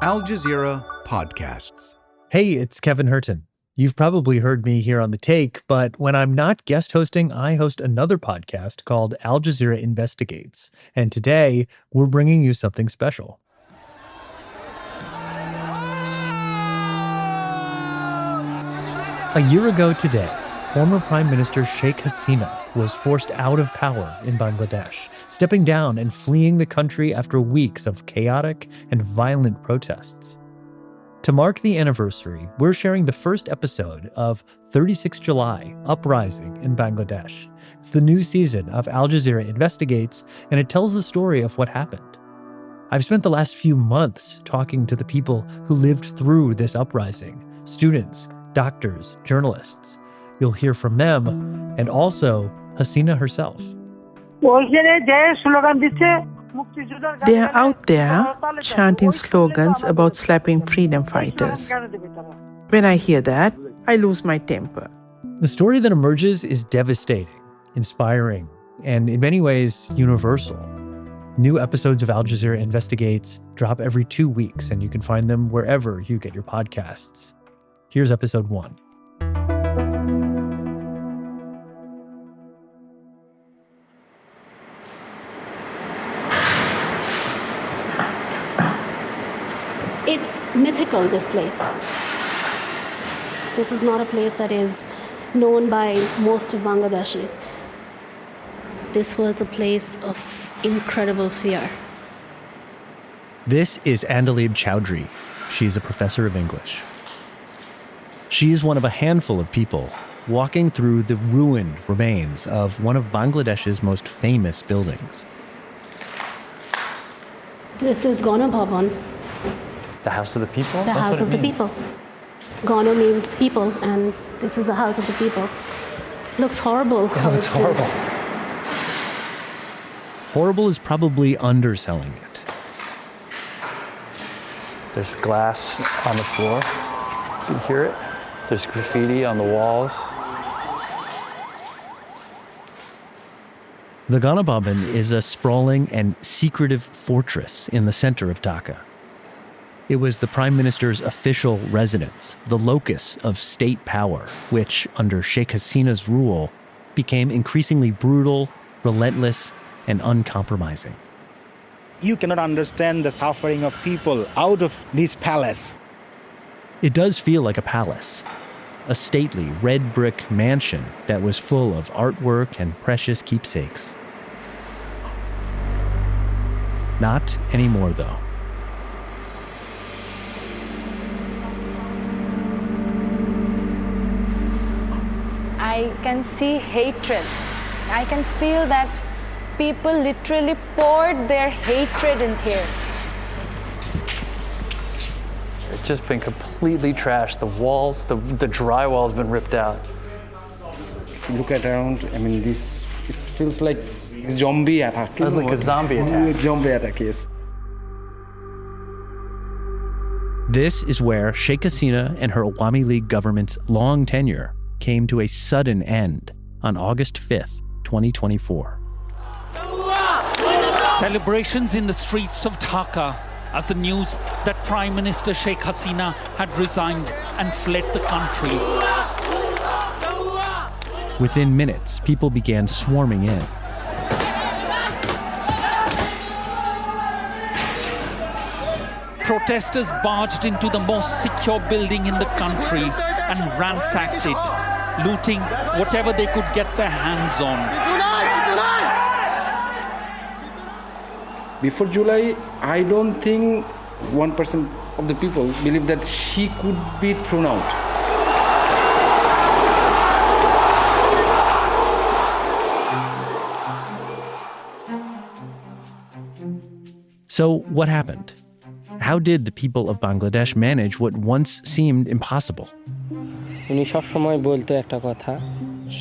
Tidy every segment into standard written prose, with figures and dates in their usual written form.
Al Jazeera Podcasts. Hey, it's Kevin Hurton. You've probably heard me here on The Take, but when I'm not guest hosting, I host another podcast called Al Jazeera Investigates. And today, we're bringing you something special. A year ago today, former Prime Minister Sheikh Hasina was forced out of power in Bangladesh, stepping down and fleeing the country after weeks of chaotic and violent protests. To mark the anniversary, we're sharing the first episode of 36 July, Uprising in Bangladesh. It's the new season of Al Jazeera Investigates, and it tells the story of what happened. I've spent the last few months talking to the people who lived through this uprising: students, doctors, journalists. You'll hear from them, and also Hasina herself. They are out there chanting slogans about slapping freedom fighters. When I hear that, I lose my temper. The story that emerges is devastating, inspiring, and in many ways, universal. New episodes of Al Jazeera Investigates drop every 2 weeks, and you can find them wherever you get your podcasts. Here's episode 1. It's mythical, this place. This is not a place that is known by most of Bangladeshis. This was a place of incredible fear. This is Andalib Chowdhury. She's a professor of English. She's one of a handful of people walking through the ruined remains of one of Bangladesh's most famous buildings. This is Gana Bhavan. The House of the People? The House of the People. Gana means people, and this is the House of the People. Looks horrible. Oh, it's horrible. Horrible is probably underselling it. There's glass on the floor. You can hear it. There's graffiti on the walls. The Gana Bhavan is a sprawling and secretive fortress in the center of Dhaka. It was the Prime Minister's official residence, the locus of state power, which, under Sheikh Hasina's rule, became increasingly brutal, relentless, and uncompromising. You cannot understand the suffering of people out of this palace. It does feel like a palace, a stately red brick mansion that was full of artwork and precious keepsakes. Not anymore, though. I can see hatred. I can feel that people literally poured their hatred in here. It's just been completely trashed. The walls, the drywall's been ripped out. Look at around, it feels like a zombie attack. Like a zombie attack. Zombie attack, yes. This is where Sheikh Hasina and her Awami League government's long tenure came to a sudden end on August 5th, 2024. Celebrations in the streets of Dhaka as the news that Prime Minister Sheikh Hasina had resigned and fled the country. Within minutes, people began swarming in. Protesters barged into the most secure building in the country and ransacked it, looting whatever they could get their hands on. Before July, I don't think 1% of the people believe that she could be thrown out. So what happened? How did the people of Bangladesh manage what once seemed impossible? She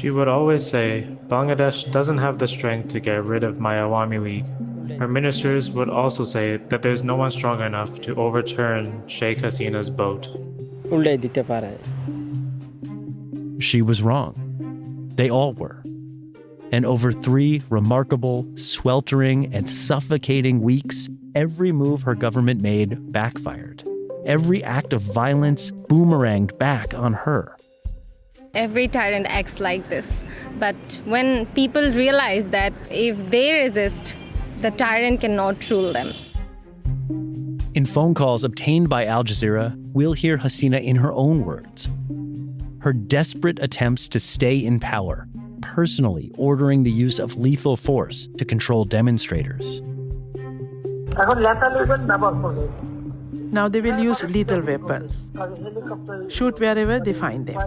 would always say, Bangladesh doesn't have the strength to get rid of my Awami League. Her ministers would also say that there's no one strong enough to overturn Sheikh Hasina's boat. She was wrong. They all were. And over 3 remarkable, sweltering, and suffocating weeks, every move her government made backfired. every act of violence boomeranged back on her. Every tyrant acts like this. But when people realize that if they resist, the tyrant cannot rule them. In phone calls obtained by Al Jazeera, we'll hear Hasina in her own words. Her desperate attempts to stay in power, personally ordering the use of lethal force to control demonstrators. Now they will use lethal weapons. Shoot wherever they find them.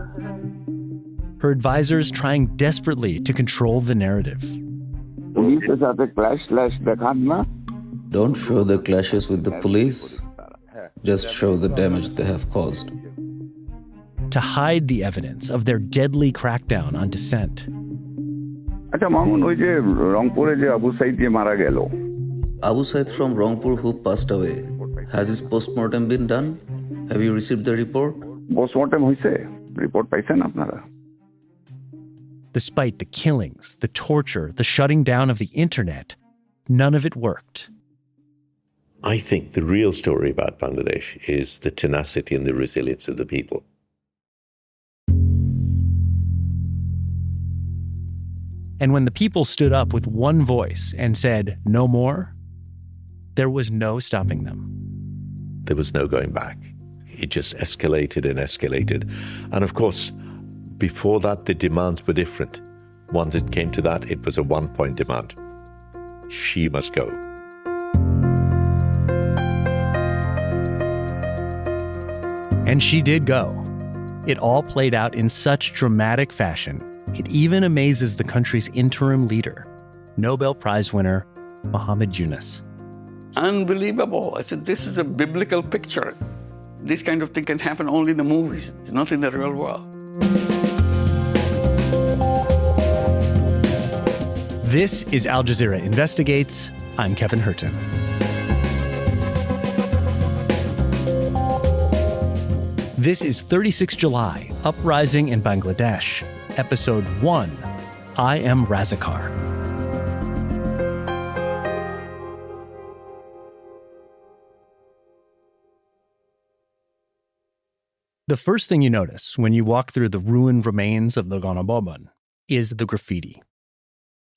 Her advisors trying desperately to control the narrative. Don't show the clashes with the police. Just show the damage they have caused. To hide the evidence of their deadly crackdown on dissent. Abu Said from Rangpur who passed away. Has his post-mortem been done? Have you received the report? Despite the killings, the torture, the shutting down of the internet, none of it worked. I think the real story about Bangladesh is the tenacity and the resilience of the people. And when the people stood up with one voice and said, "No more," there was no stopping them. There was no going back. It just escalated and escalated. And of course, before that, the demands were different. Once it came to that, it was a one-point demand. She must go. And she did go. It all played out in such dramatic fashion, it even amazes the country's interim leader, Nobel Prize winner Muhammad Yunus. Unbelievable. I said, this is a biblical picture. This kind of thing can happen only in the movies. It's not in the real world. This is Al Jazeera Investigates. I'm Kevin Hurton. This is 36 July, Uprising in Bangladesh, Episode 1, I Am Ransacking. The first thing you notice when you walk through the ruined remains of the Ganaboban is the graffiti.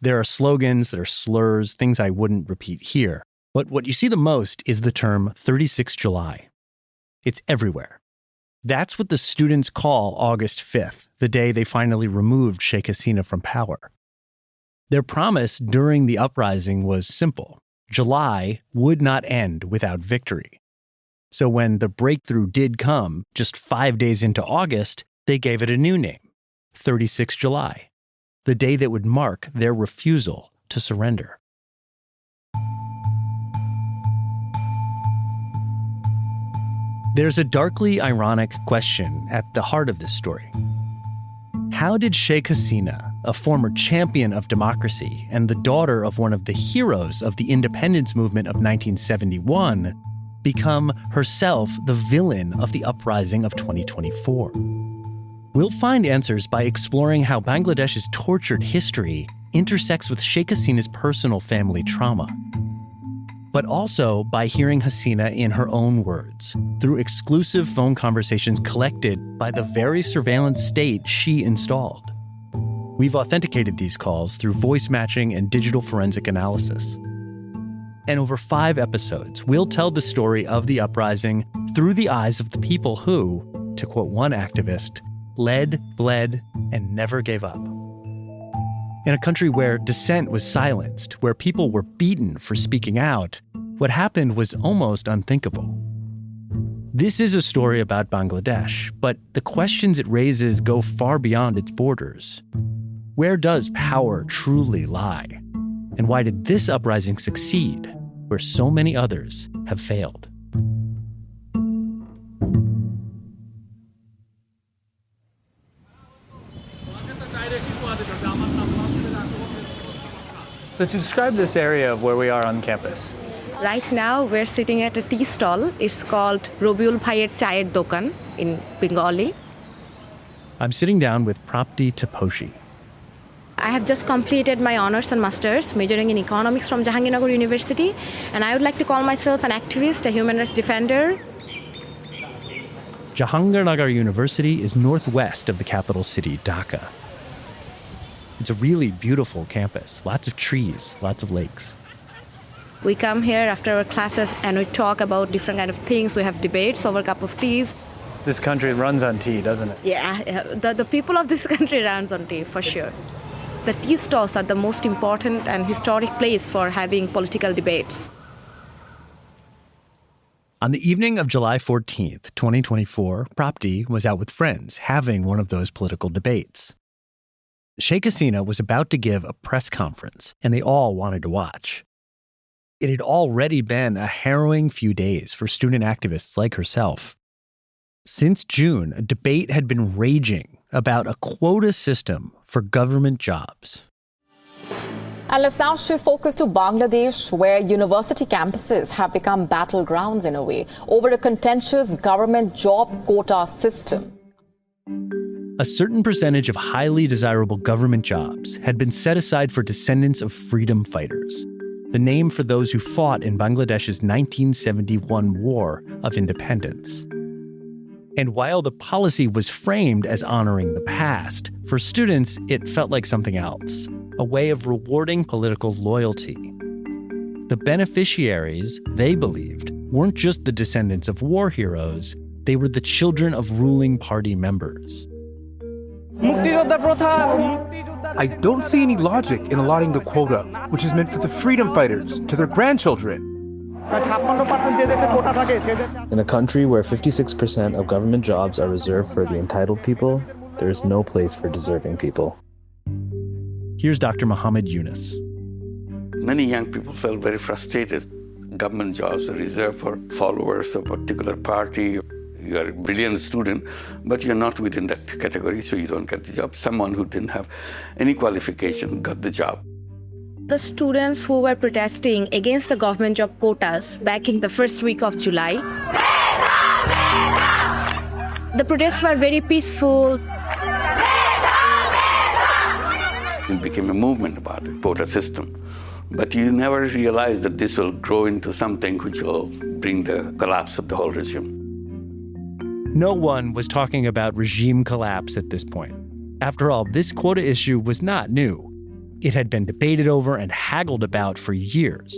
There are slogans, there are slurs, things I wouldn't repeat here. But what you see the most is the term 36 July. It's everywhere. That's what the students call August 5th, the day they finally removed Sheikh Hasina from power. Their promise during the uprising was simple. July would not end without victory. So when the breakthrough did come, just 5 days into August, they gave it a new name, 36 July, the day that would mark their refusal to surrender. There's a darkly ironic question at the heart of this story. How did Sheikh Hasina, a former champion of democracy and the daughter of one of the heroes of the independence movement of 1971, become herself the villain of the uprising of 2024? We'll find answers by exploring how Bangladesh's tortured history intersects with Sheikh Hasina's personal family trauma, but also by hearing Hasina in her own words, through exclusive phone conversations collected by the very surveillance state she installed. We've authenticated these calls through voice matching and digital forensic analysis. And over 5 episodes, we'll tell the story of the uprising through the eyes of the people who, to quote one activist, led, bled, and never gave up. In a country where dissent was silenced, where people were beaten for speaking out, what happened was almost unthinkable. This is a story about Bangladesh, but the questions it raises go far beyond its borders. Where does power truly lie? And why did this uprising succeed, where so many others have failed? So to describe this area of where we are on campus. Right now we're sitting at a tea stall. It's called Robiul Bhaiyer Chayer Dokan in Bengali. I'm sitting down with Prapti Taposhi. I have just completed my honors and masters, majoring in economics from Jahangirnagar University, and I would like to call myself an activist, a human rights defender. Jahangirnagar University is northwest of the capital city, Dhaka. It's a really beautiful campus, lots of trees, lots of lakes. We come here after our classes and we talk about different kind of things. We have debates over a cup of teas. This country runs on tea, doesn't it? Yeah, the people of this country runs on tea, for sure. The tea stalls are the most important and historic place for having political debates. On the evening of July 14th, 2024, Prapti was out with friends having one of those political debates. Sheikh Hasina was about to give a press conference, and they all wanted to watch. It had already been a harrowing few days for student activists like herself. Since June, a debate had been raging about a quota system for government jobs. And let's now shift focus to Bangladesh, where university campuses have become battlegrounds in a way over a contentious government job quota system. A certain percentage of highly desirable government jobs had been set aside for descendants of freedom fighters, the name for those who fought in Bangladesh's 1971 War of Independence. And while the policy was framed as honoring the past, for students, it felt like something else, a way of rewarding political loyalty. The beneficiaries, they believed, weren't just the descendants of war heroes, they were the children of ruling party members. I don't see any logic in allotting the quota, which is meant for the freedom fighters, to their grandchildren. In a country where 56% of government jobs are reserved for the entitled people, there is no place for deserving people. Here's Dr. Muhammad Yunus. Many young people felt very frustrated. Government jobs are reserved for followers of a particular party. You are a brilliant student, but you're not within that category, so you don't get the job. Someone who didn't have any qualification got the job. The students who were protesting against the government job quotas back in the first week of July, the protests were very peaceful. It became a movement about the quota system. But you never realize that this will grow into something which will bring the collapse of the whole regime. No one was talking about regime collapse at this point. After all, this quota issue was not new. It had been debated over and haggled about for years.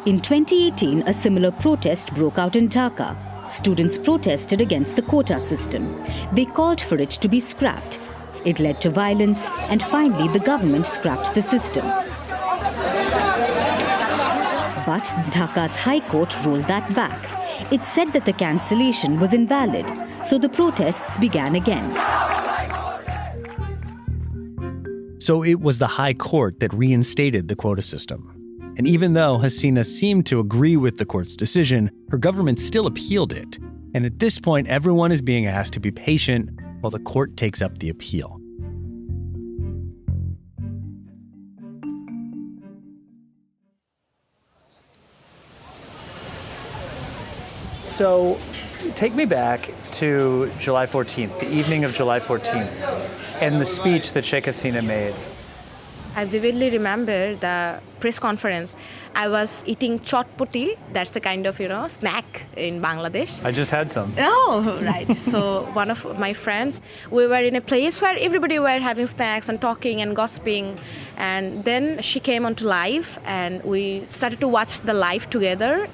In 2018, a similar protest broke out in Dhaka. Students protested against the quota system. They called for it to be scrapped. It led to violence, and finally the government scrapped the system. But Dhaka's High Court ruled that back. It said that the cancellation was invalid, so the protests began again. So it was the High Court that reinstated the quota system. And even though Hasina seemed to agree with the court's decision, her government still appealed it. And at this point, everyone is being asked to be patient while the court takes up the appeal. So take me back to July 14th, the evening of July 14th, and the speech that Sheikh Hasina made. I vividly remember the press conference. I was eating chotpoti, that's a kind of, snack in Bangladesh. I just had some. Oh, right. So one of my friends, we were in a place where everybody were having snacks and talking and gossiping. And then she came onto live and we started to watch the live together.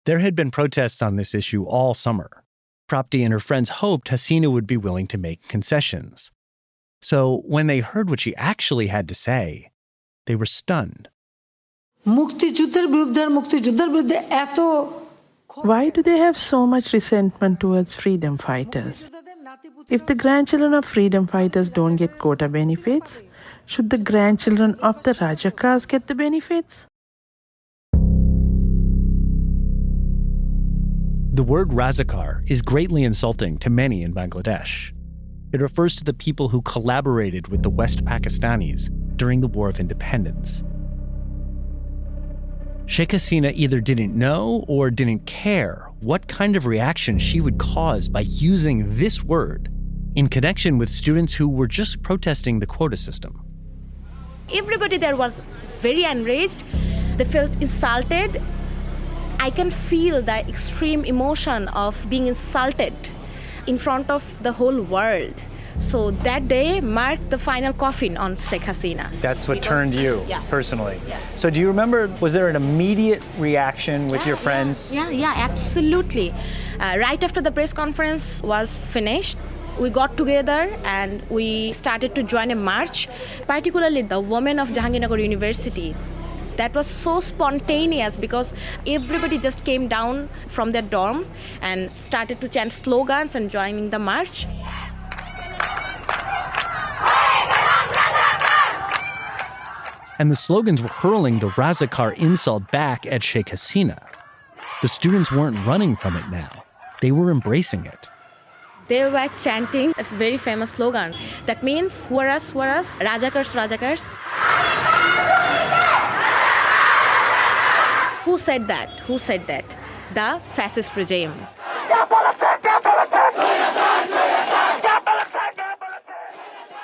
There had been protests on this issue all summer. Prapti and her friends hoped Hasina would be willing to make concessions. So when they heard what she actually had to say, they were stunned. Why do they have so much resentment towards freedom fighters? If the grandchildren of freedom fighters don't get quota benefits, should the grandchildren of the Rajakas get the benefits? The word Razakar is greatly insulting to many in Bangladesh. It refers to the people who collaborated with the West Pakistanis during the War of Independence. Sheikh Hasina either didn't know or didn't care what kind of reaction she would cause by using this word in connection with students who were just protesting the quota system. Everybody there was very enraged. They felt insulted. I can feel the extreme emotion of being insulted in front of the whole world. So that day marked the final coffin on Sheikh Hasina. That's what turned you personally. Yes. So do you remember, was there an immediate reaction with your friends? Yeah, absolutely. Right after the press conference was finished, we got together and we started to join a march, particularly the women of Jahanginnagar University. That was so spontaneous because everybody just came down from their dorms and started to chant slogans and joining the march. And the slogans were hurling the Ransacking insult back at Sheikh Hasina. The students weren't running from it now. They were embracing it. They were chanting a very famous slogan. That means, Waras, Rajakars, Rajakars. Who said that? Who said that? The fascist regime.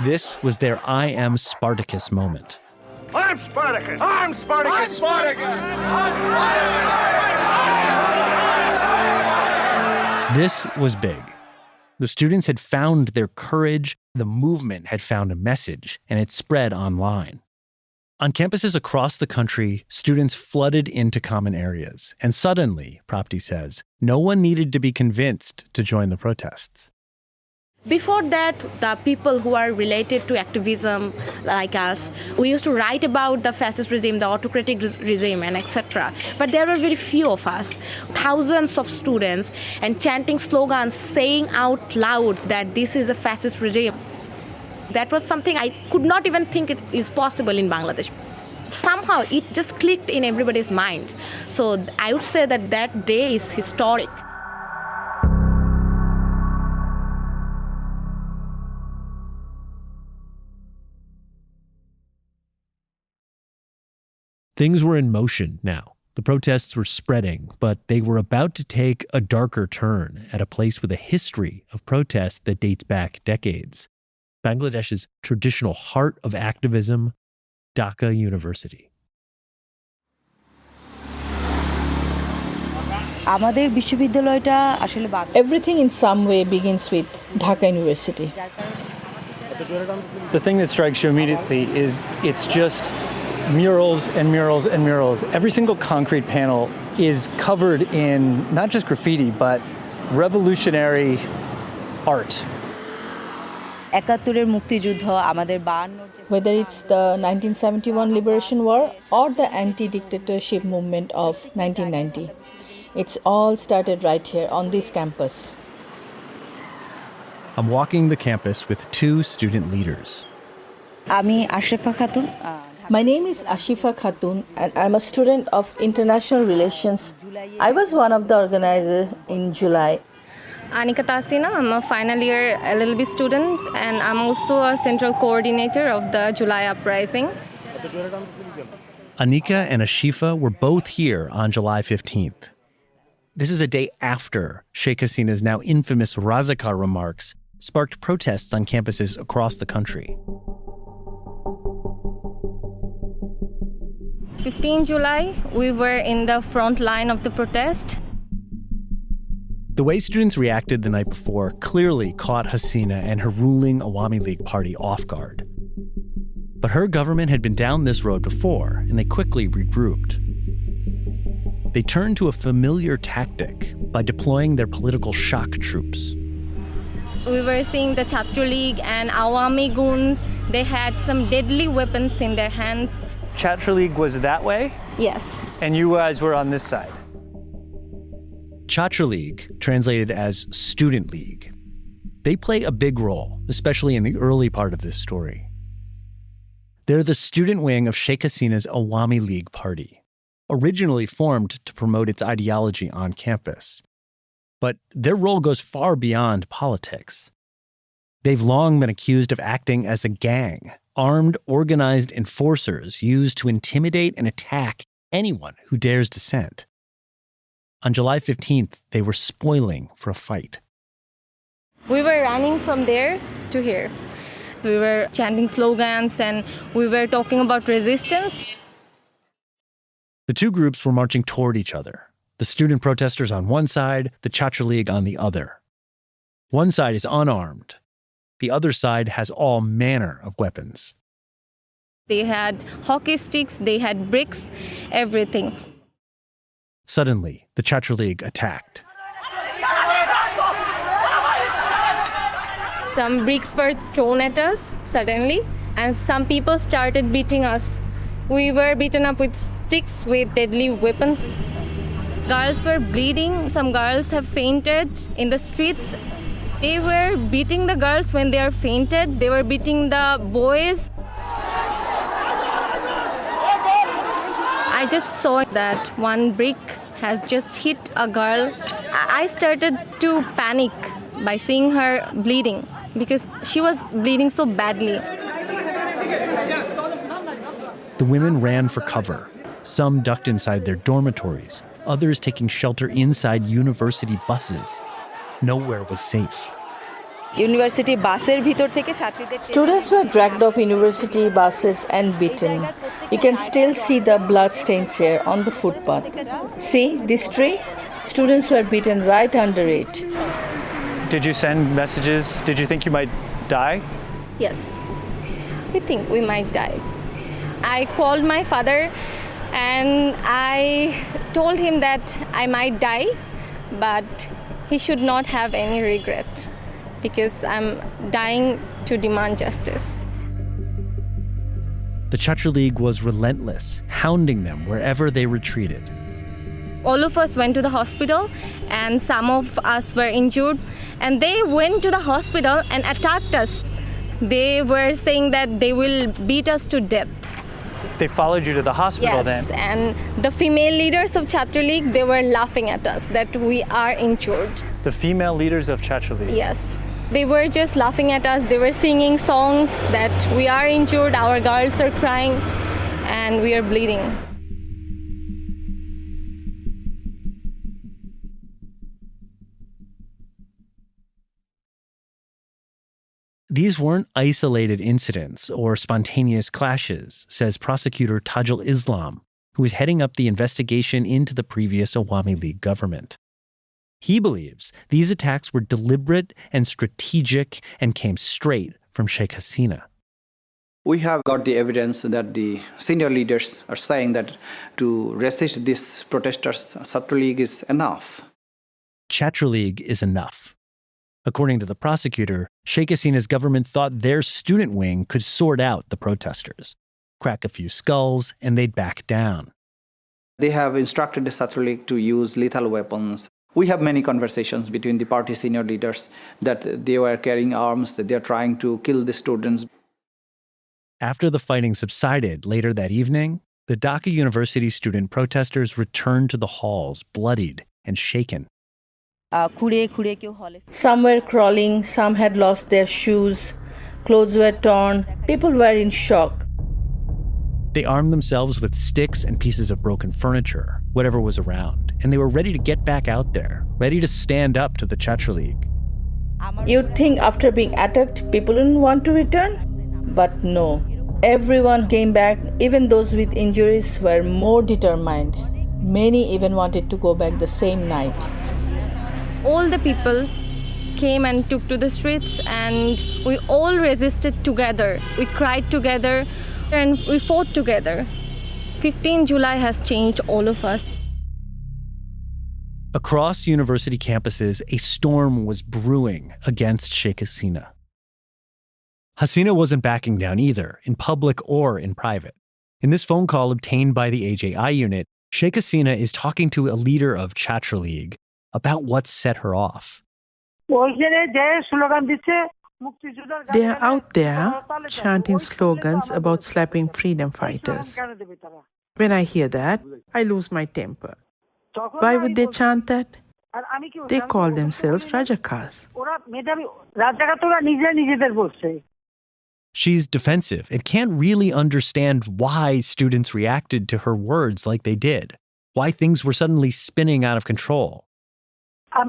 This was their I am Spartacus moment. I'm Spartacus! I'm Spartacus! I'm Spartacus! I'm Spartacus! This was big. The students had found their courage, the movement had found a message, and it spread online. On campuses across the country, students flooded into common areas, and suddenly, Prapti says, no one needed to be convinced to join the protests. Before that, the people who are related to activism like us, we used to write about the fascist regime, the autocratic regime, and etc. But there were very few of us, thousands of students, and chanting slogans, saying out loud that this is a fascist regime. That was something I could not even think it is possible in Bangladesh. Somehow it just clicked in everybody's mind. So I would say that that day is historic. Things were in motion now. The protests were spreading, but they were about to take a darker turn at a place with a history of protest that dates back decades. Bangladesh's traditional heart of activism, Dhaka University. Everything in some way begins with Dhaka University. The thing that strikes you immediately is it's just murals and murals and murals. Every single concrete panel is covered in not just graffiti, but revolutionary art. Whether it's the 1971 Liberation War or the anti-dictatorship movement of 1990, it's all started right here on this campus. I'm walking the campus with two student leaders. My name is Ashifa Khatun and I'm a student of International Relations. I was one of the organizers in July. Sheikh Hasina, I'm a final year LLB student and I'm also a central coordinator of the July Uprising. Anika and Ashifa were both here on July 15th. This is a day after Sheikh Hasina's now infamous Ransacking remarks sparked protests on campuses across the country. 15 July, we were in the front line of the protest. The way students reacted the night before clearly caught Hasina and her ruling Awami League party off guard. But her government had been down this road before, and they quickly regrouped. They turned to a familiar tactic by deploying their political shock troops. We were seeing the Chhatra League and Awami goons. They had some deadly weapons in their hands. Chhatra League was that way? Yes. And you guys were on this side? Chhatra League, translated as Student League. They play a big role, especially in the early part of this story. They're the student wing of Sheikh Hasina's Awami League party, originally formed to promote its ideology on campus. But their role goes far beyond politics. They've long been accused of acting as a gang, armed, organized enforcers used to intimidate and attack anyone who dares dissent. On July 15th, they were spoiling for a fight. We were running from there to here. We were chanting slogans and we were talking about resistance. The two groups were marching toward each other. The student protesters on one side, the Chatra League on the other. One side is unarmed. The other side has all manner of weapons. They had hockey sticks, they had bricks, everything. Suddenly, the Chatra League attacked. Some bricks were thrown at us suddenly, and some people started beating us. We were beaten up with sticks, with deadly weapons. Girls were bleeding. Some girls have fainted in the streets. They were beating the girls when they are fainted. They were beating the boys. I just saw that one brick has just hit a girl. I started to panic by seeing her bleeding because she was bleeding so badly. The women ran for cover. Some ducked inside their dormitories, others taking shelter inside university buses. Nowhere was safe. Students were dragged off university buses and beaten. You can still see the blood stains here on the footpath. See this tree? Students were beaten right under it. Did you send messages? Did you think you might die? Yes, we think we might die. I called my father and I told him that I might die, but he should not have any regret because I'm dying to demand justice. The Chatra League was relentless, hounding them wherever they retreated. All of us went to the hospital and some of us were injured, and they went to the hospital and attacked us. They were saying that they will beat us to death. They followed you to the hospital then? Yes, and the female leaders of Chatra League, they were laughing at us that we are injured. The female leaders of Chatra League? Yes. They were just laughing at us. They were singing songs that we are injured, our girls are crying, and we are bleeding. These weren't isolated incidents or spontaneous clashes, says prosecutor Tajul Islam, who is heading up the investigation into the previous Awami League government. He believes these attacks were deliberate and strategic and came straight from Sheikh Hasina. We have got the evidence that the senior leaders are saying that to resist these protesters, Chatra League is enough. Chatra League is enough. According to the prosecutor, Sheikh Hasina's government thought their student wing could sort out the protesters, crack a few skulls, and they'd back down. They have instructed the Chatra League to use lethal weapons. We have many conversations between the party senior leaders that they were carrying arms, that they're trying to kill the students. After the fighting subsided later that evening, the Dhaka University student protesters returned to the halls, bloodied and shaken. Some were crawling, some had lost their shoes, clothes were torn, people were in shock. They armed themselves with sticks and pieces of broken furniture, whatever was around, and they were ready to get back out there, ready to stand up to the Chatra League. You'd think after being attacked, people didn't want to return? But no. Everyone came back, even those with injuries were more determined. Many even wanted to go back the same night. All the people came and took to the streets, and we all resisted together. We cried together and we fought together. 15 July has changed all of us. Across university campuses, a storm was brewing against Sheikh Hasina. Hasina wasn't backing down either, in public or in private. In this phone call obtained by the AJI unit, Sheikh Hasina is talking to a leader of Chatra League about what set her off. They are out there chanting slogans about slapping freedom fighters. When I hear that, I lose my temper. Why would they chant that? They call themselves Rajakas. She's defensive and can't really understand why students reacted to her words like they did, why things were suddenly spinning out of control. I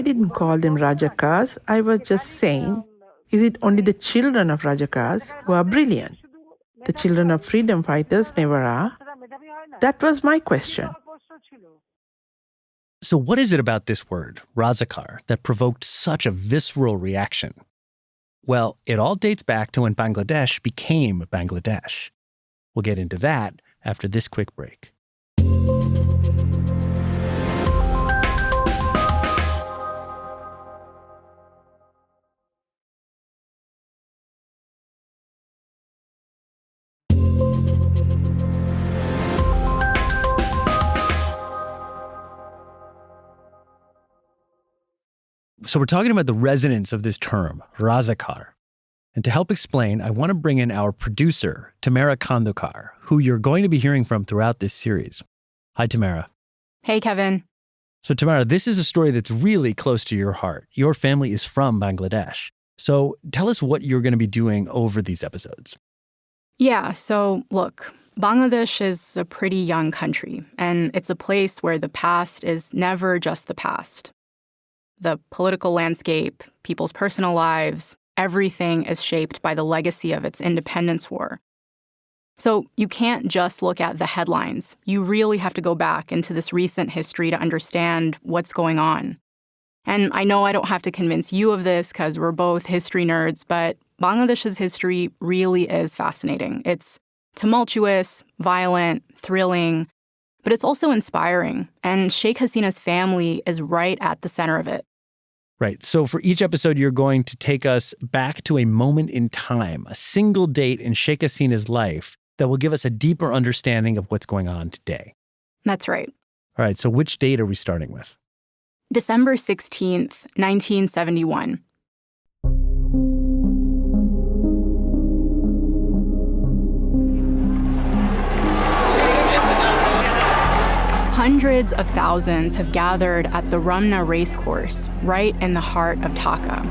didn't call them Rajakas. I was just saying, is it only the children of Rajakas who are brilliant? The children of freedom fighters never are. That was my question. So what is it about this word, Razakar, that provoked such a visceral reaction? Well, it all dates back to when Bangladesh became Bangladesh. We'll get into that after this quick break. So we're talking about the resonance of this term, Razakar. And to help explain, I want to bring in our producer, Tamara Kandokar, who you're going to be hearing from throughout this series. Hi, Tamara. Hey, Kevin. So, Tamara, this is a story that's really close to your heart. Your family is from Bangladesh. So tell us what you're going to be doing over these episodes. Yeah, so look, Bangladesh is a pretty young country, and it's a place where the past is never just the past. The political landscape, people's personal lives, everything is shaped by the legacy of its independence war. So you can't just look at the headlines. You really have to go back into this recent history to understand what's going on. And I know I don't have to convince you of this because we're both history nerds, but Bangladesh's history really is fascinating. It's tumultuous, violent, thrilling, but it's also inspiring. And Sheikh Hasina's family is right at the center of it. Right. So for each episode, you're going to take us back to a moment in time, a single date in Sheikh Hasina's life that will give us a deeper understanding of what's going on today. That's right. All right. So which date are we starting with? December 16th, 1971. Hundreds of thousands have gathered at the Ramna racecourse, right in the heart of Dhaka.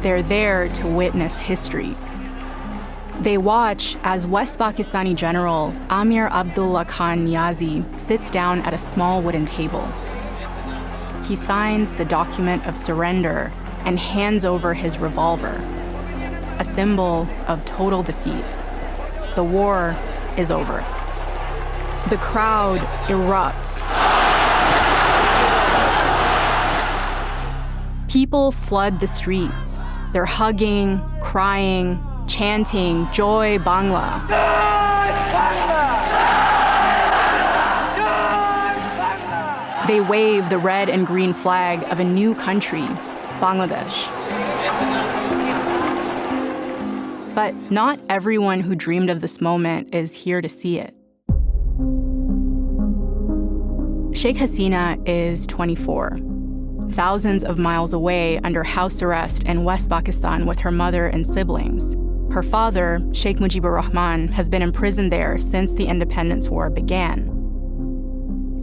They're there to witness history. They watch as West Pakistani General Amir Abdullah Khan Niazi sits down at a small wooden table. He signs the document of surrender and hands over his revolver, a symbol of total defeat. The war is over. The crowd erupts. People flood the streets. They're hugging, crying, chanting, Joy Bangla. They wave the red and green flag of a new country, Bangladesh. But not everyone who dreamed of this moment is here to see it. Sheikh Hasina is 24, thousands of miles away under house arrest in West Pakistan with her mother and siblings. Her father, Sheikh Mujibur Rahman, has been imprisoned there since the independence war began.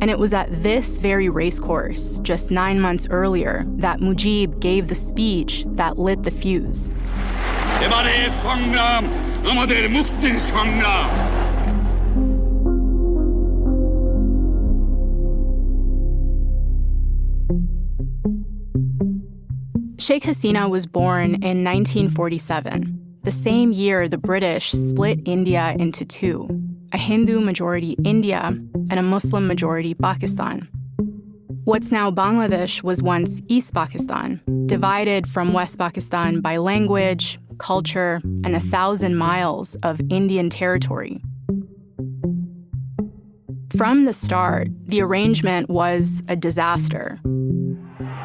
And it was at this very racecourse, just 9 months earlier, that Mujib gave the speech that lit the fuse. Sheikh Hasina was born in 1947, the same year the British split India into two, a Hindu-majority India and a Muslim-majority Pakistan. What's now Bangladesh was once East Pakistan, divided from West Pakistan by language, culture, and 1,000 miles of Indian territory. From the start, the arrangement was a disaster.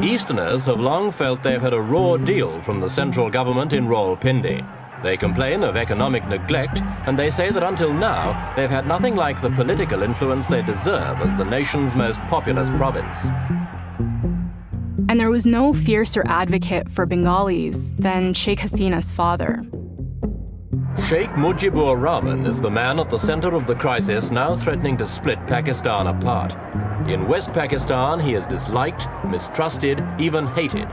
Easterners have long felt they've had a raw deal from the central government in Rawalpindi. They complain of economic neglect, and they say that until now, they've had nothing like the political influence they deserve as the nation's most populous province. And there was no fiercer advocate for Bengalis than Sheikh Hasina's father. Sheikh Mujibur Rahman is the man at the center of the crisis now threatening to split Pakistan apart. In West Pakistan, he is disliked, mistrusted, even hated.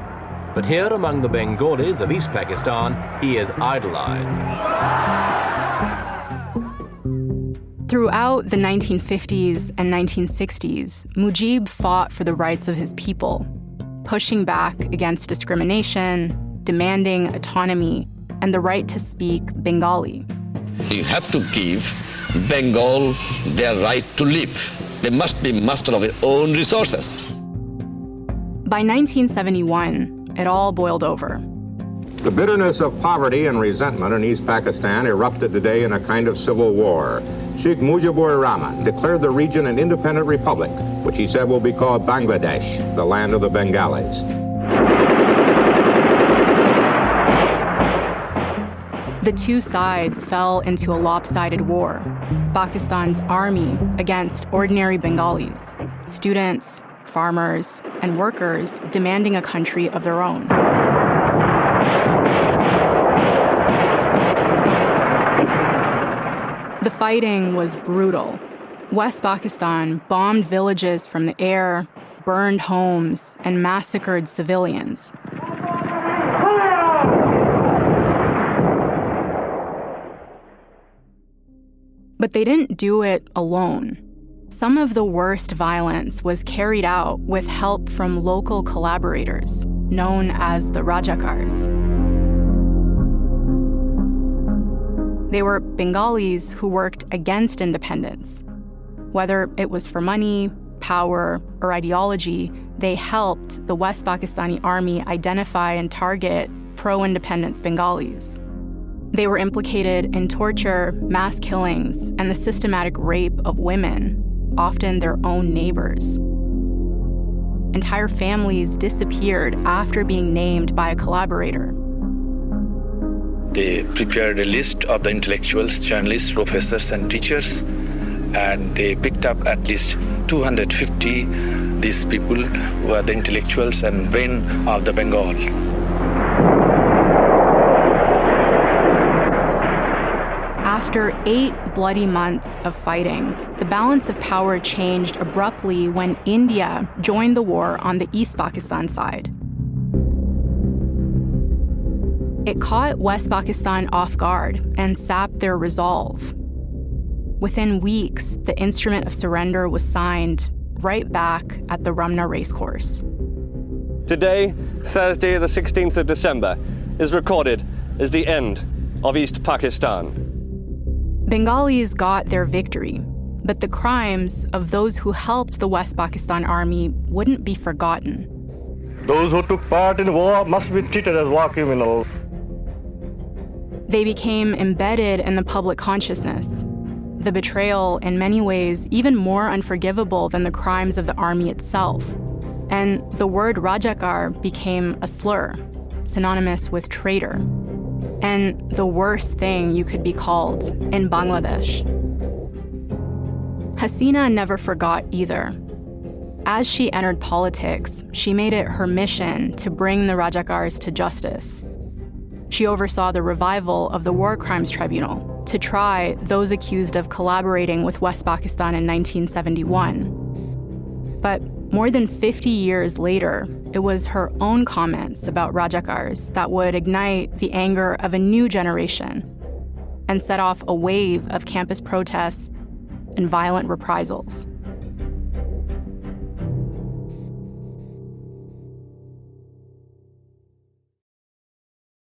But here among the Bengalis of East Pakistan, he is idolized. Throughout the 1950s and 1960s, Mujib fought for the rights of his people, pushing back against discrimination, demanding autonomy, and the right to speak Bengali. You have to give Bengal their right to live. They must be master of their own resources. By 1971, it all boiled over. The bitterness of poverty and resentment in East Pakistan erupted today in a kind of civil war. Sheikh Mujibur Rahman declared the region an independent republic, which he said will be called Bangladesh, the land of the Bengalis. The two sides fell into a lopsided war. Pakistan's army against ordinary Bengalis, students, farmers, and workers demanding a country of their own. The fighting was brutal. West Pakistan bombed villages from the air, burned homes, and massacred civilians. But they didn't do it alone. Some of the worst violence was carried out with help from local collaborators, known as the Rajakars. They were Bengalis who worked against independence. Whether it was for money, power, or ideology, they helped the West Pakistani army identify and target pro-independence Bengalis. They were implicated in torture, mass killings, and the systematic rape of women, often their own neighbors. Entire families disappeared after being named by a collaborator. They prepared a list of the intellectuals, journalists, professors, and teachers, and they picked up at least 250 these people who are the intellectuals and brain of the Bengal. After 8 bloody months of fighting, the balance of power changed abruptly when India joined the war on the East Pakistan side. It caught West Pakistan off guard and sapped their resolve. Within weeks, the instrument of surrender was signed right back at the Ramna racecourse. Today, Thursday the 16th of December, is recorded as the end of East Pakistan. Bengalis got their victory, but the crimes of those who helped the West Pakistan army wouldn't be forgotten. Those who took part in war must be treated as war criminals. They became embedded in the public consciousness. The betrayal, in many ways, even more unforgivable than the crimes of the army itself. And the word Rajakar became a slur, synonymous with traitor, and the worst thing you could be called in Bangladesh. Hasina never forgot either. As she entered politics, she made it her mission to bring the Rajakars to justice. She oversaw the revival of the War Crimes Tribunal to try those accused of collaborating with West Pakistan in 1971. But more than 50 years later, it was her own comments about Rajakars that would ignite the anger of a new generation and set off a wave of campus protests and violent reprisals.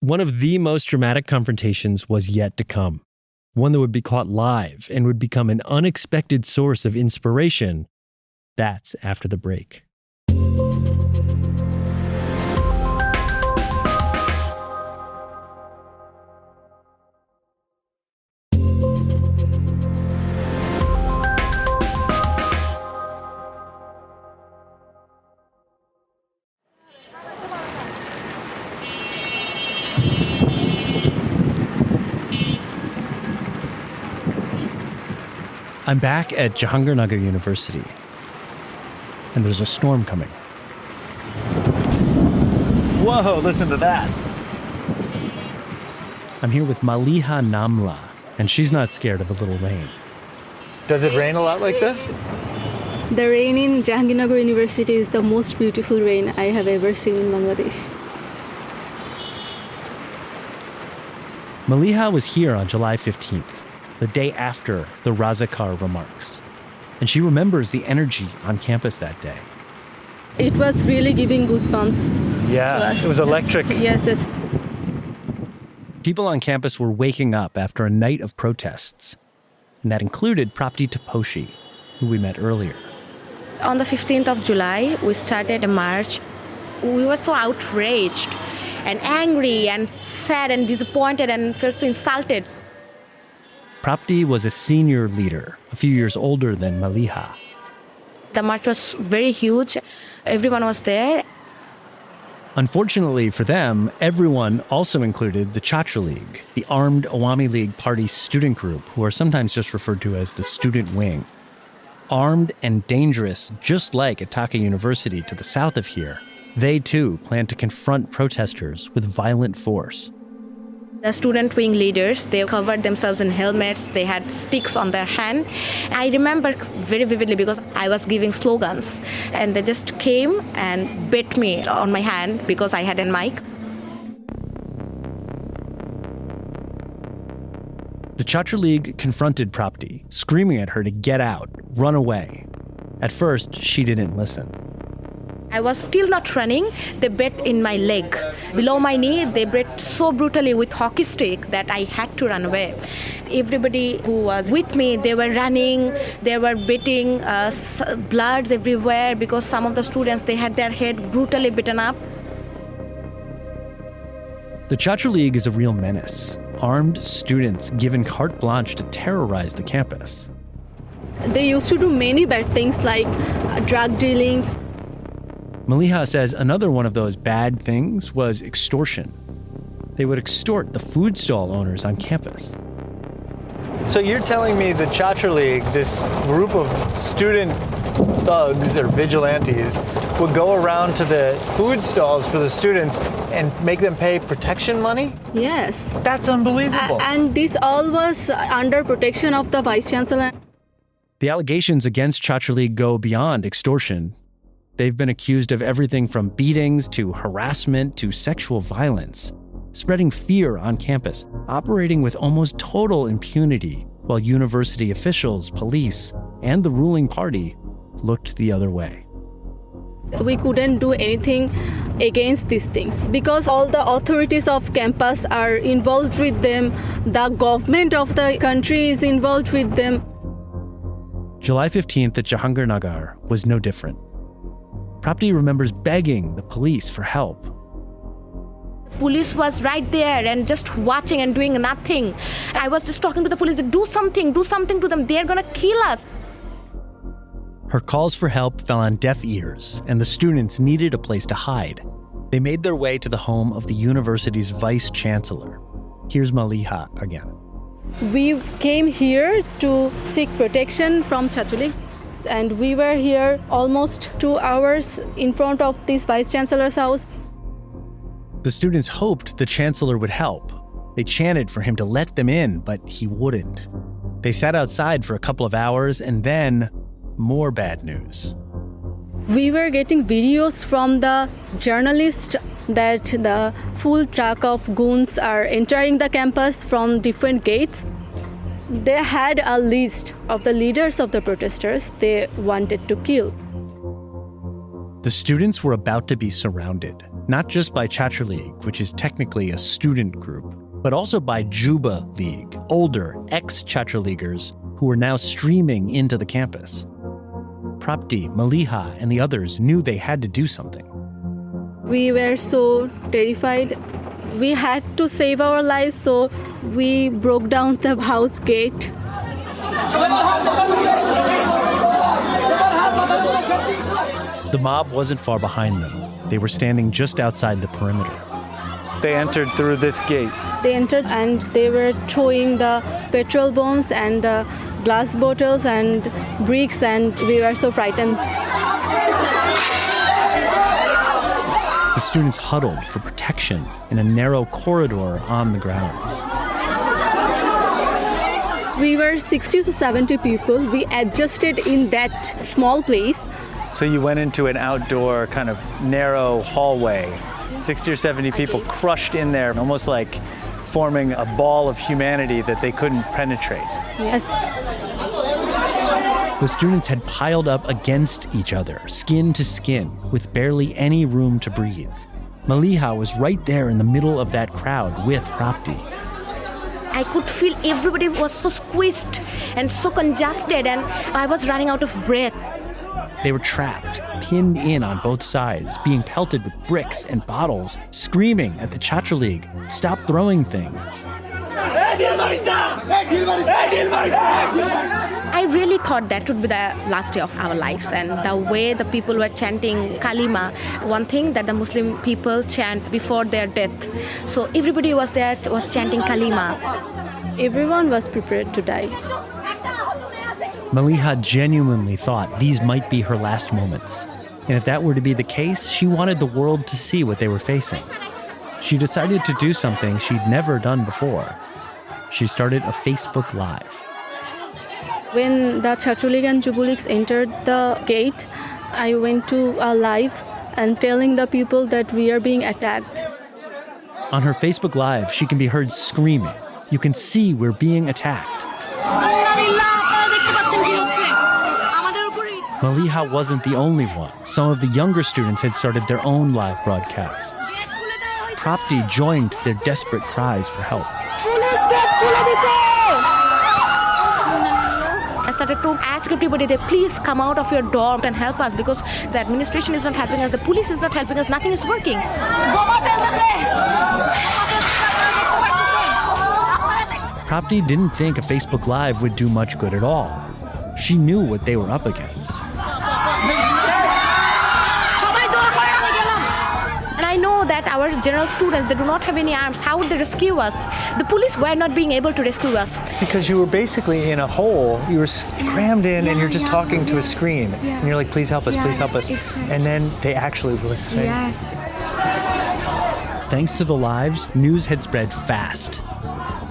One of the most dramatic confrontations was yet to come, one that would be caught live and would become an unexpected source of inspiration. That's after the break. I'm back at Jahangirnagar University, and there's a storm coming. Whoa, listen to that. I'm here with Maliha Namla, and she's not scared of a little rain. Does it rain a lot like this? The rain in Jahangirnagar University is the most beautiful rain I have ever seen in Bangladesh. Maliha was here on July 15th, the day after the Razakar remarks. And she remembers the energy on campus that day. It was really giving goosebumps. Yeah, to us. it was electric. Yes. She People on campus were waking up after a night of protests, and that included Prapti Taposhi, who we met earlier. On the 15th of July, we started a march. We were so outraged and angry and sad and disappointed and felt so insulted. Prapti was a senior leader, a few years older than Maliha. The march was very huge. Everyone was there. Unfortunately for them, everyone also included the Chhatra League, the armed Awami League Party student group, who are sometimes just referred to as the student wing. Armed and dangerous, just like at Dhaka University to the south of here, they too plan to confront protesters with violent force. The student wing leaders, they covered themselves in helmets, they had sticks on their hand. I remember very vividly because I was giving slogans and they just came and bit me on my hand because I had a mic. The Chhatra League confronted Prapti, screaming at her to get out, run away. At first, she didn't listen. I was still not running. They bit in my leg. Below my knee, they bit so brutally with hockey stick that I had to run away. Everybody who was with me, they were running, they were beating, blood everywhere because some of the students, they had their head brutally bitten up. The Chhatra League is a real menace. Armed students given carte blanche to terrorize the campus. They used to do many bad things like drug dealings. Maliha says another one of those bad things was extortion. They would extort the food stall owners on campus. So you're telling me the Chhatra League, this group of student thugs or vigilantes, would go around to the food stalls for the students and make them pay protection money? Yes. That's unbelievable. And this all was under protection of the Vice Chancellor. The allegations against Chhatra League go beyond extortion. They've been accused of everything from beatings to harassment to sexual violence, spreading fear on campus, operating with almost total impunity, while university officials, police, and the ruling party looked the other way. We couldn't do anything against these things because all the authorities of campus are involved with them. The government of the country is involved with them. July 15th at Jahangirnagar was no different. Prapti remembers begging the police for help. Police was right there and just watching and doing nothing. I was just talking to the police, do something to them. They're going to kill us. Her calls for help fell on deaf ears, and the students needed a place to hide. They made their way to the home of the university's vice chancellor. Here's Maliha again. We came here to seek protection from Chhatra League. And we were here almost 2 hours in front of this Vice Chancellor's house. The students hoped the chancellor would help. They chanted for him to let them in, but he wouldn't. They sat outside for a couple of hours, and then more bad news. We were getting videos from the journalist that the full truck of goons are entering the campus from different gates. They had a list of the leaders of the protesters they wanted to kill. The students were about to be surrounded, not just by Chhatra League, which is technically a student group, but also by Juba League, older ex-Chhatra Leaguers who were now streaming into the campus. Prapti, Maliha, and the others knew they had to do something. We were so terrified. We had to save our lives, so we broke down the house gate. The mob wasn't far behind them. They were standing just outside the perimeter. They entered through this gate. They entered and they were throwing the petrol bombs and the glass bottles and bricks, and we were so frightened. The students huddled for protection in a narrow corridor on the grounds. We were 60 to 70 people. We adjusted in that small place. So you went into an outdoor kind of narrow hallway, 60 or 70 people crushed in there, almost like forming a ball of humanity that they couldn't penetrate. Yes. The students had piled up against each other, skin to skin, with barely any room to breathe. Maliha was right there in the middle of that crowd with Prapti. I could feel everybody was so squeezed and so congested, and I was running out of breath. They were trapped, pinned in on both sides, being pelted with bricks and bottles, screaming at the Chatra League, "Stop throwing things." I really thought that would be the last day of our lives, and the way the people were chanting Kalima, one thing that the Muslim people chant before their death. So everybody was there, was chanting Kalima. Everyone was prepared to die. Maliha genuinely thought these might be her last moments. And if that were to be the case, she wanted the world to see what they were facing. She decided to do something she'd never done before. She started a Facebook Live. When the Chatra League and Jubu Leagues entered the gate, I went to a live and telling the people that we are being attacked. On her Facebook Live, she can be heard screaming, "You can see we're being attacked." Maliha wasn't the only one. Some of the younger students had started their own live broadcasts. Prapti joined their desperate cries for help. I started to ask everybody that please come out of your dorm and help us, because the administration is not helping us, the police is not helping us, nothing is working. Prapti didn't think a Facebook Live would do much good at all. She knew what they were up against. And I know that our general students, they do not have any arms. How would they rescue us? The police were not being able to rescue us. Because you were basically in a hole. You were crammed in and you're just talking to a screen. And you're like, please help us, please help us. And then they actually were listening. Yes. Thanks to the lives, news had spread fast.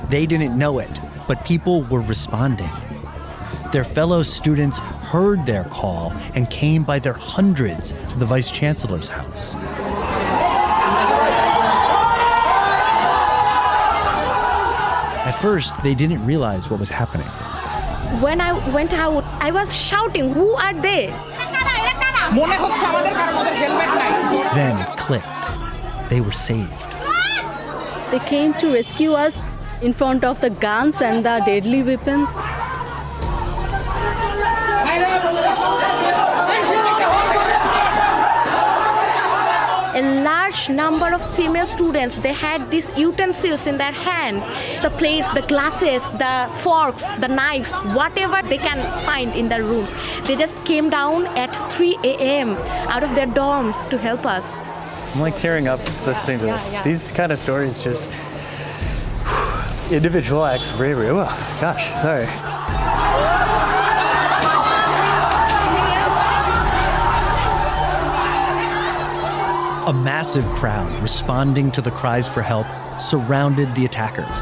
They didn't know it, but people were responding. Their fellow students heard their call and came by their hundreds to the Vice Chancellor's house. At first, they didn't realize what was happening. When I went out, I was shouting, who are they? Then it clicked. They were saved. They came to rescue us in front of the guns and the deadly weapons. A large number of female students, they had these utensils in their hand, the plates, the glasses, the forks, the knives, whatever they can find in their rooms. They just came down at 3 a.m. out of their dorms to help us. I'm like tearing up listening to this. Yeah. These kind of stories just individual acts of bravery. Oh, gosh, sorry. A massive crowd responding to the cries for help surrounded the attackers.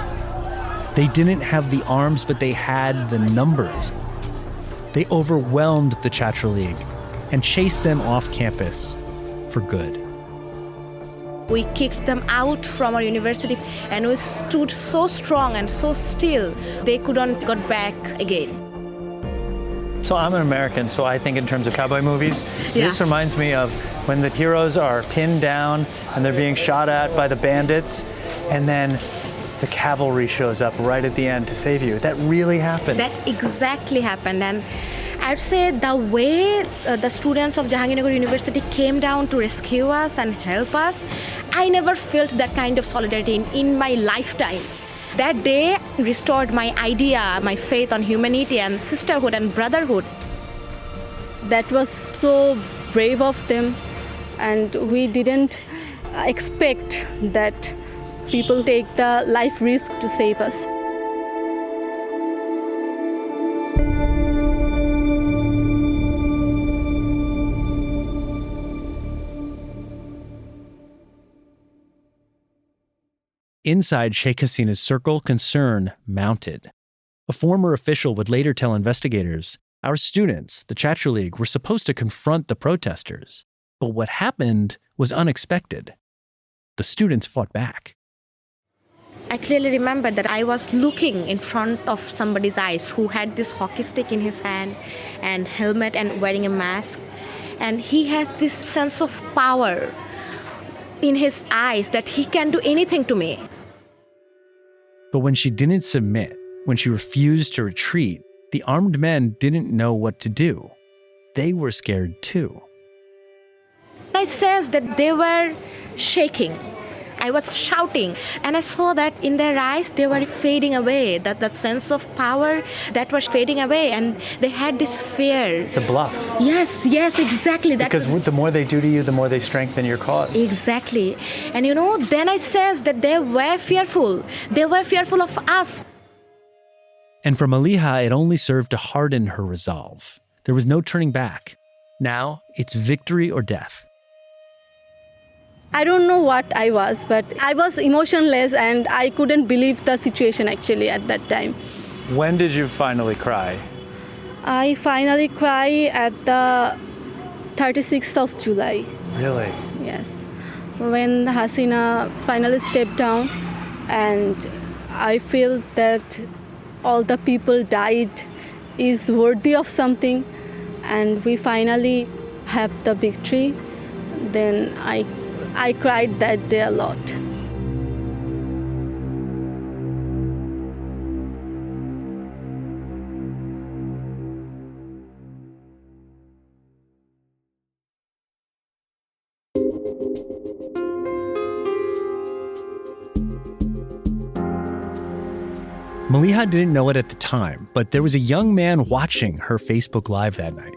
They didn't have the arms, but they had the numbers. They overwhelmed the Chatra League and chased them off campus for good. We kicked them out from our university and we stood so strong and so still, they couldn't get back again. So I'm an American, so I think in terms of cowboy movies. Yeah. This reminds me of when the heroes are pinned down and they're being shot at by the bandits, and then the cavalry shows up right at the end to save you. That really happened. That exactly happened, and I'd say the way the students of Jahangirnagar University came down to rescue us and help us, I never felt that kind of solidarity in my lifetime. That day restored my idea, my faith on humanity and sisterhood and brotherhood. That was so brave of them, and we didn't expect that people take the life risk to save us. Inside Sheikh Hasina's circle, concern mounted. A former official would later tell investigators, "Our students, the Chatra League, were supposed to confront the protesters. But what happened was unexpected. The students fought back." I clearly remember that I was looking in front of somebody's eyes who had this hockey stick in his hand and helmet and wearing a mask. And he has this sense of power in his eyes that he can do anything to me. But when she didn't submit, when she refused to retreat, the armed men didn't know what to do. They were scared too. I says that they were shaking. I was shouting, and I saw that in their eyes they were fading away, that sense of power that was fading away, and they had this fear. It's a bluff. Yes, exactly. Because the more they do to you, the more they strengthen your cause. Exactly. And then I says that they were fearful. They were fearful of us. And for Maliha, it only served to harden her resolve. There was no turning back. Now, it's victory or death. I don't know what I was, but I was emotionless and I couldn't believe the situation actually at that time. When did you finally cry? I finally cried at the 36th of July. Really? Yes. When Hasina finally stepped down, and I feel that all the people died is worthy of something, and we finally have the victory, then I cried that day a lot. Maliha didn't know it at the time, but there was a young man watching her Facebook Live that night.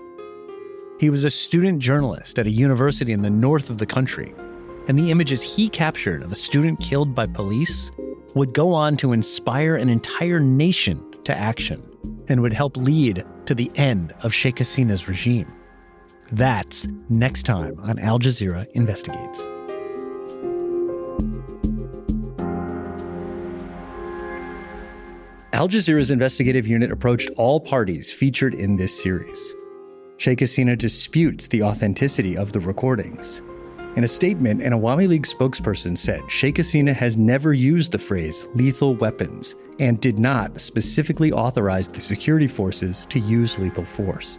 He was a student journalist at a university in the north of the country, and the images he captured of a student killed by police would go on to inspire an entire nation to action and would help lead to the end of Sheikh Hasina's regime. That's next time on Al Jazeera Investigates. Al Jazeera's investigative unit approached all parties featured in this series. Sheikh Hasina disputes the authenticity of the recordings. In a statement, an Awami League spokesperson said Sheikh Hasina has never used the phrase lethal weapons and did not specifically authorize the security forces to use lethal force.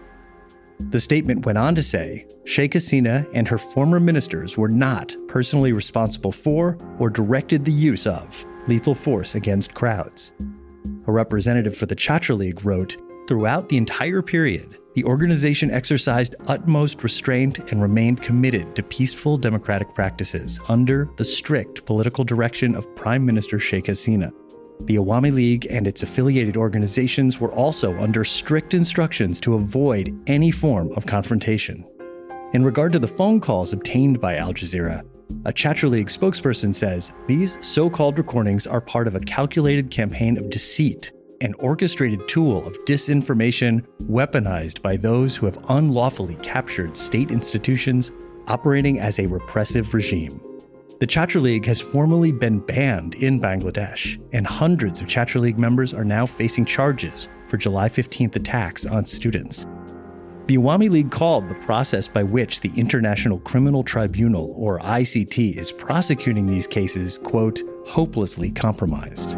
The statement went on to say, Sheikh Hasina and her former ministers were not personally responsible for or directed the use of lethal force against crowds. A representative for the Chatra League wrote, throughout the entire period, the organization exercised utmost restraint and remained committed to peaceful democratic practices under the strict political direction of Prime Minister Sheikh Hasina. The Awami League and its affiliated organizations were also under strict instructions to avoid any form of confrontation. In regard to the phone calls obtained by Al Jazeera, a Chatra League spokesperson says these so-called recordings are part of a calculated campaign of deceit, an orchestrated tool of disinformation weaponized by those who have unlawfully captured state institutions operating as a repressive regime. The Chatra League has formally been banned in Bangladesh, and hundreds of Chatra League members are now facing charges for July 15th attacks on students. The Awami League called the process by which the International Criminal Tribunal, or ICT, is prosecuting these cases, quote, hopelessly compromised.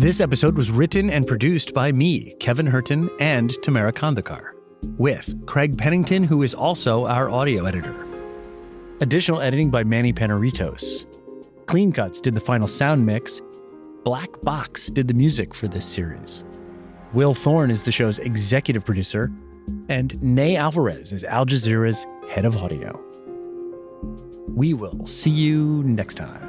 This episode was written and produced by me, Kevin Hurton, and Tamara Kandakar, with Craig Pennington, who is also our audio editor. Additional editing by Manny Panaritos. Clean Cuts did the final sound mix. Black Box did the music for this series. Will Thorne is the show's executive producer, and Nay Alvarez is Al Jazeera's head of audio. We will see you next time.